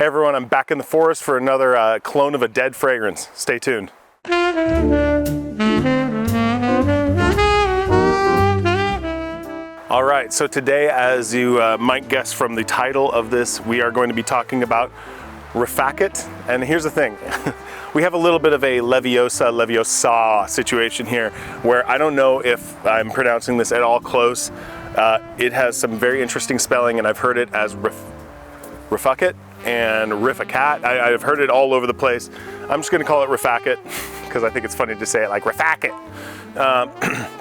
Hey everyone, I'm back in the forest for another clone of a dead fragrance. Stay tuned. All right, so today, as you might guess from the title of this, we are going to be talking about Rifaaqat. And here's the thing. We have a little bit of a Leviosa situation here, where I don't know if I'm pronouncing this at all close. It has some very interesting spelling, and I've heard it as Rifaaqat and Rifaaqat. I've heard it all over the place. I'm just gonna call it Rifaaqat because I think it's funny to say it like Rifaaqat.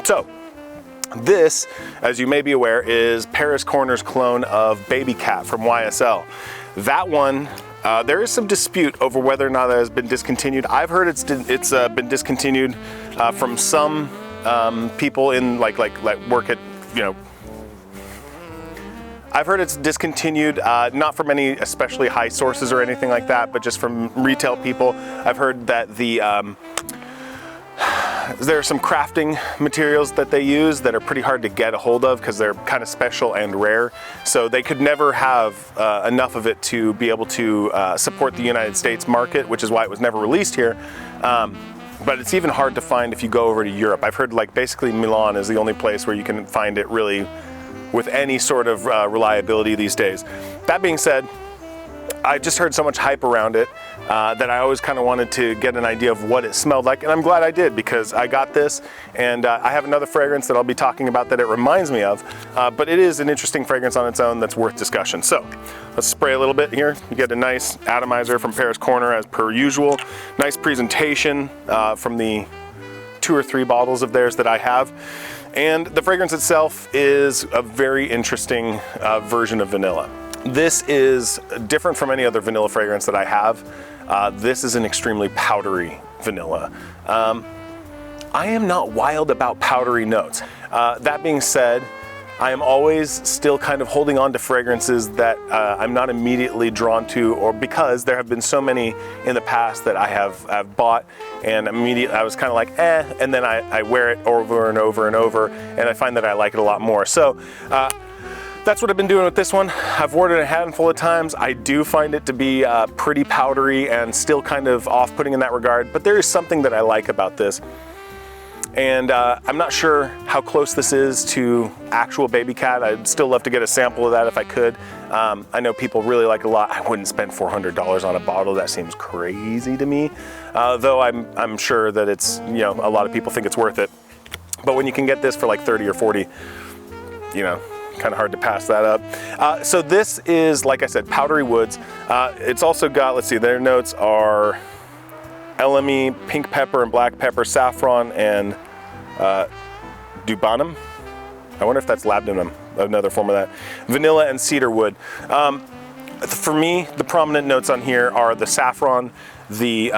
So this, as you may be aware, is Paris Corner's clone of Babycat from YSL. That one, there is some dispute over whether or not that has been discontinued. I've heard it's been discontinued from some people in like work at, you know, I've heard it's discontinued, not from any especially high sources or anything like that, but just from retail people. I've heard that there are some crafting materials that they use that are pretty hard to get a hold of because they're kind of special and rare. So they could never have enough of it to be able to support the United States market, which is why it was never released here. But it's even hard to find if you go over to Europe. I've heard like basically Milan is the only place where you can find it really with any sort of reliability these days. That being said, I just heard so much hype around it that I always kind of wanted to get an idea of what it smelled like, and I'm glad I did because I got this, and I have another fragrance that I'll be talking about that it reminds me of, but it is an interesting fragrance on its own that's worth discussion. So let's spray a little bit here. You get a nice atomizer from Paris Corner as per usual. Nice presentation from the 2 or 3 bottles of theirs that I have. And the fragrance itself is a very interesting version of vanilla. This is different from any other vanilla fragrance that I have. This is an extremely powdery vanilla. I am not wild about powdery notes. That being said, I am always still kind of holding on to fragrances that I'm not immediately drawn to, or because there have been so many in the past that I've bought and immediately I was kind of like, eh, and then I wear it over and over and over, and I find that I like it a lot more. So that's what I've been doing with this one. I've worn it a handful of times. I do find it to be pretty powdery and still kind of off-putting in that regard, but there is something that I like about this. And I'm not sure how close this is to actual Babycat. I'd still love to get a sample of that if I could. I know people really like it a lot. I wouldn't spend $400 on a bottle. That seems crazy to me. Though I'm sure that it's, you know, a lot of people think it's worth it. But when you can get this for like 30 or 40, you know, kind of hard to pass that up. So this is, like I said, powdery woods. It's also got, let's see, their notes are LME, pink pepper and black pepper, saffron, and dubanum. I wonder if that's labdanum, another form of that. Vanilla and cedar wood. For me, the prominent notes on here are the saffron, the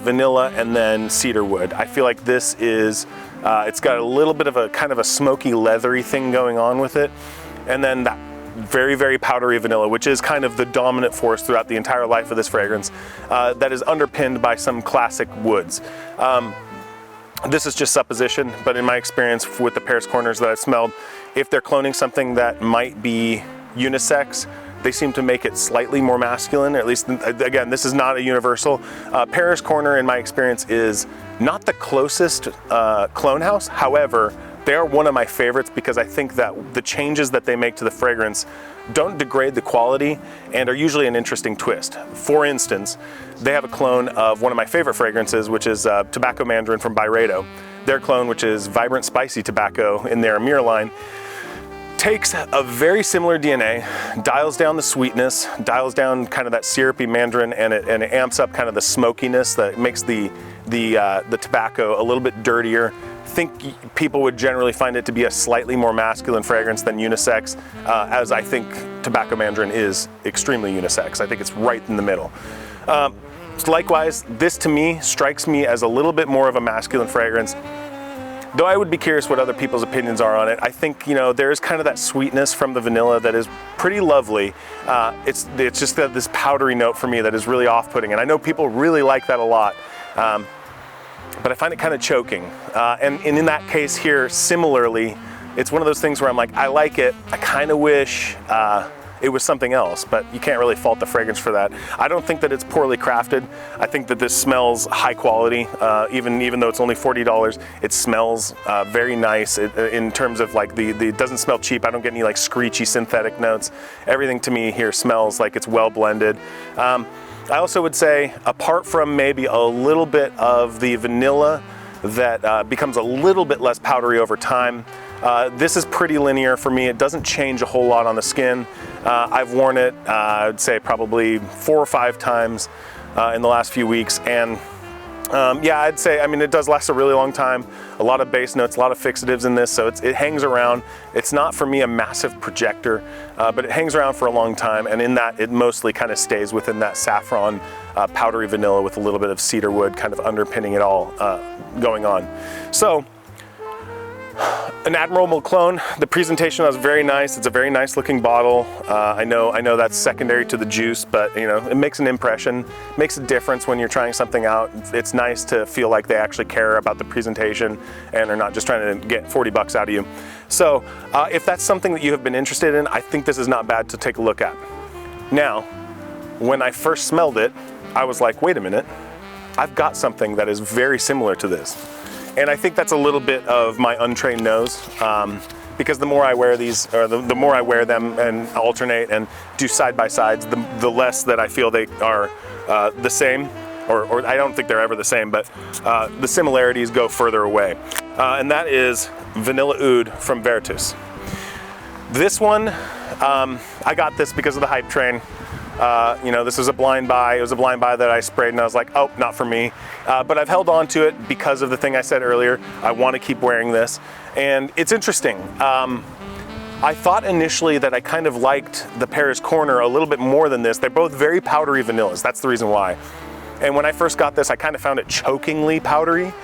vanilla, and then cedar wood. I feel like this is, it's got a little bit of a kind of a smoky, leathery thing going on with it. And then that very, very powdery vanilla, which is kind of the dominant force throughout the entire life of this fragrance, that is underpinned by some classic woods. This is just supposition, but in my experience with the Paris Corners that I've smelled, if they're cloning something that might be unisex, they seem to make it slightly more masculine, or at least, again, this is not a universal. Paris Corner, in my experience, is not the closest clone house. However, they are one of my favorites because I think that the changes that they make to the fragrance don't degrade the quality and are usually an interesting twist. For instance, they have a clone of one of my favorite fragrances, which is Tobacco Mandarin from Byredo. Their clone, which is Vibrant Spicy Tobacco in their Amir line, takes a very similar DNA, dials down the sweetness, dials down kind of that syrupy mandarin, and it amps up kind of the smokiness that makes the tobacco a little bit dirtier. I think people would generally find it to be a slightly more masculine fragrance than unisex, as I think Tobacco Mandarin is extremely unisex. I think it's right in the middle. Likewise, this to me strikes me as a little bit more of a masculine fragrance, though I would be curious what other people's opinions are on it. I think, you know, there's kind of that sweetness from the vanilla that is pretty lovely. It's just got this powdery note for me that is really off-putting, and I know people really like that a lot. But I find it kind of choking. And in that case here, similarly, it's one of those things where I'm like, I like it. I kind of wish it was something else, but you can't really fault the fragrance for that. I don't think that it's poorly crafted. I think that this smells high quality, even though it's only $40, it smells very nice in terms of like it doesn't smell cheap. I don't get any like screechy synthetic notes. Everything to me here smells like it's well blended. I also would say, apart from maybe a little bit of the vanilla that becomes a little bit less powdery over time, this is pretty linear for me. It doesn't change a whole lot on the skin. I've worn it, I'd say probably 4 or 5 times in the last few weeks, and yeah, I'd say, I mean, it does last a really long time. A lot of base notes, a lot of fixatives in this, so it hangs around. It's not for me a massive projector, but it hangs around for a long time, and in that, it mostly kind of stays within that saffron, powdery vanilla with a little bit of cedar wood kind of underpinning it all going on. So, an admirable clone. The presentation was very nice. It's a very nice looking bottle. I know that's secondary to the juice, but you know, it makes an impression, makes a difference when you're trying something out. It's nice to feel like they actually care about the presentation and are not just trying to get 40 bucks out of you. So if that's something that you have been interested in, I think this is not bad to take a look at. Now, when I first smelled it, I was like, wait a minute, I've got something that is very similar to this. And I think that's a little bit of my untrained nose, because the more I wear these, or the more I wear them and alternate and do side-by-sides, the less that I feel they are the same, or I don't think they're ever the same, but the similarities go further away. And that is Vanilla Oud from Veritas. This one, I got this because of the hype train. You know, this was a blind buy. It was a blind buy that I sprayed and I was like, oh, not for me. But I've held on to it because of the thing I said earlier. I want to keep wearing this. And it's interesting. I thought initially that I kind of liked the Paris Corner a little bit more than this. They're both very powdery vanillas. That's the reason why. And when I first got this, I kind of found it chokingly powdery.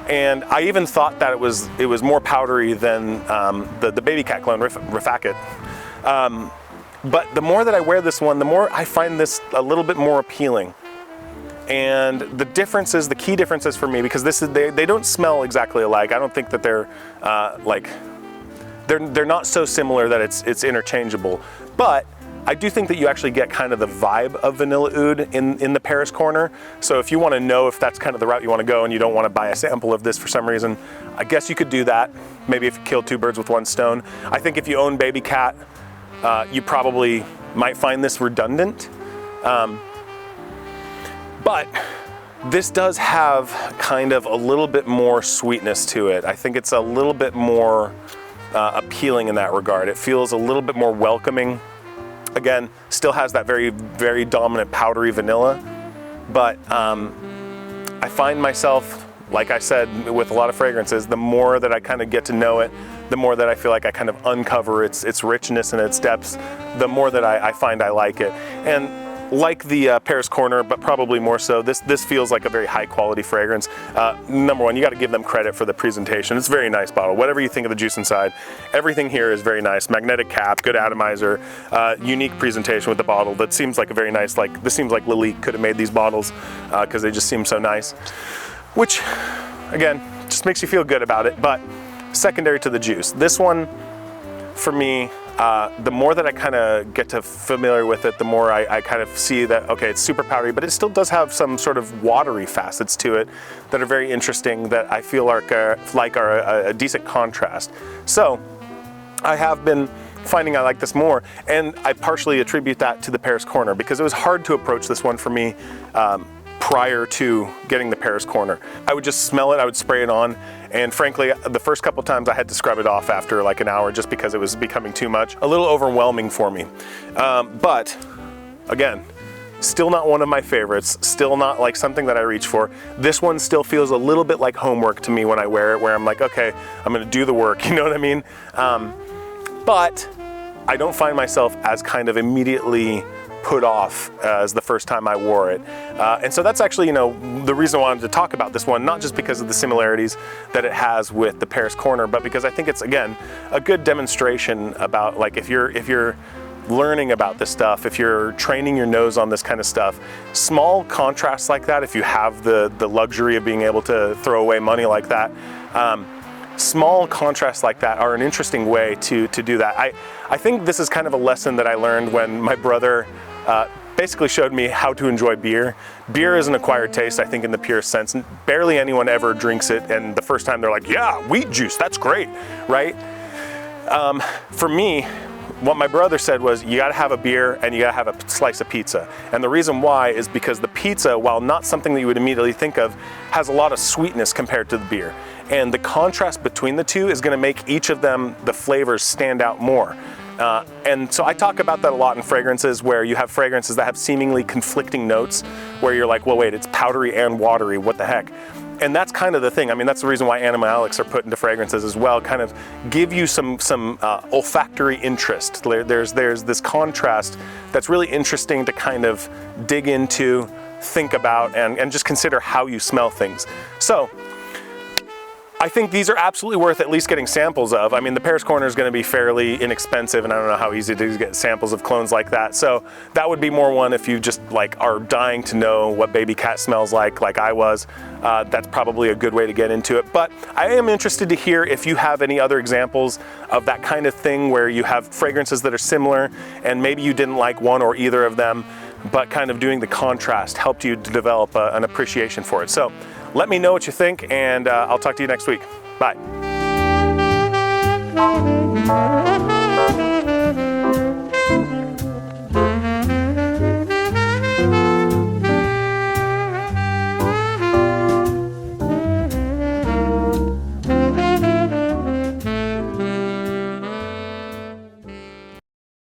And I even thought that it was more powdery than the Babycat clone, Rifaaqat. But the more that I wear this one, the more I find this a little bit more appealing. And the differences, the key differences for me, because this is they don't smell exactly alike. I don't think that they're they're not so similar that it's interchangeable. But I do think that you actually get kind of the vibe of Vanilla Oud in the Paris Corner. So if you want to know if that's kind of the route you want to go and you don't want to buy a sample of this for some reason, I guess you could do that. Maybe if you kill 2 birds with 1 stone. I think if you own Babycat, you probably might find this redundant, but this does have kind of a little bit more sweetness to it. I think it's a little bit more appealing in that regard. It feels a little bit more welcoming. Again, still has that very, very dominant powdery vanilla, but I find myself, like I said, with a lot of fragrances, the more that I kind of get to know it, the more that I feel like I kind of uncover its richness and its depths, the more that I find I like it. And like the Paris Corner, but probably more so, this feels like a very high quality fragrance. Number one, you got to give them credit for the presentation. It's a very nice bottle. Whatever you think of the juice inside, everything here is very nice. Magnetic cap, good atomizer, unique presentation with the bottle. That seems like a very nice, this seems like Lily could have made these bottles because they just seem so nice. Which, again, just makes you feel good about it, but secondary to the juice. This one, for me, the more that I kind of get to familiar with it, the more I kind of see that, okay, it's super powdery, but it still does have some sort of watery facets to it that are very interesting, that I feel are a decent contrast. So I have been finding I like this more, and I partially attribute that to the Paris Corner, because it was hard to approach this one for me prior to getting the Paris Corner. I would just smell it, I would spray it on, and frankly, the first couple times I had to scrub it off after like an hour just because it was becoming too much. A little overwhelming for me. But again, still not one of my favorites, still not like something that I reach for. This one still feels a little bit like homework to me when I wear it, where I'm like, okay, I'm gonna do the work, you know what I mean? But I don't find myself as kind of immediately put off as the first time I wore it. And so that's actually, you know, the reason I wanted to talk about this one, not just because of the similarities that it has with the Paris Corner, but because I think it's, again, a good demonstration about, like, if you're learning about this stuff, if you're training your nose on this kind of stuff, small contrasts like that, if you have the luxury of being able to throw away money like that, small contrasts like that are an interesting way to do that. I think this is kind of a lesson that I learned when my brother basically showed me how to enjoy beer. Beer is an acquired taste, I think, in the purest sense. Barely anyone ever drinks it, and the first time they're like, yeah, wheat juice, that's great, right? For me, what my brother said was, you gotta have a beer and you gotta have a slice of pizza. And the reason why is because the pizza, while not something that you would immediately think of, has a lot of sweetness compared to the beer. And the contrast between the two is gonna make each of them, the flavors, stand out more. And so I talk about that a lot in fragrances, where you have fragrances that have seemingly conflicting notes, where you're like, well, wait, it's powdery and watery, what the heck? And that's kind of the thing. I mean, that's the reason why animalics are put into fragrances as well, kind of give you some olfactory interest. There's this contrast that's really interesting to kind of dig into, think about, and just consider how you smell things. So I think these are absolutely worth at least getting samples of. I mean, the Paris Corner is going to be fairly inexpensive, and I don't know how easy it is to get samples of clones like that. So that would be more one if you just like are dying to know what Babycat smells like I was. That's probably a good way to get into it. But I am interested to hear if you have any other examples of that kind of thing, where you have fragrances that are similar and maybe you didn't like one or either of them, but kind of doing the contrast helped you to develop an appreciation for it. So let me know what you think, and I'll talk to you next week. Bye.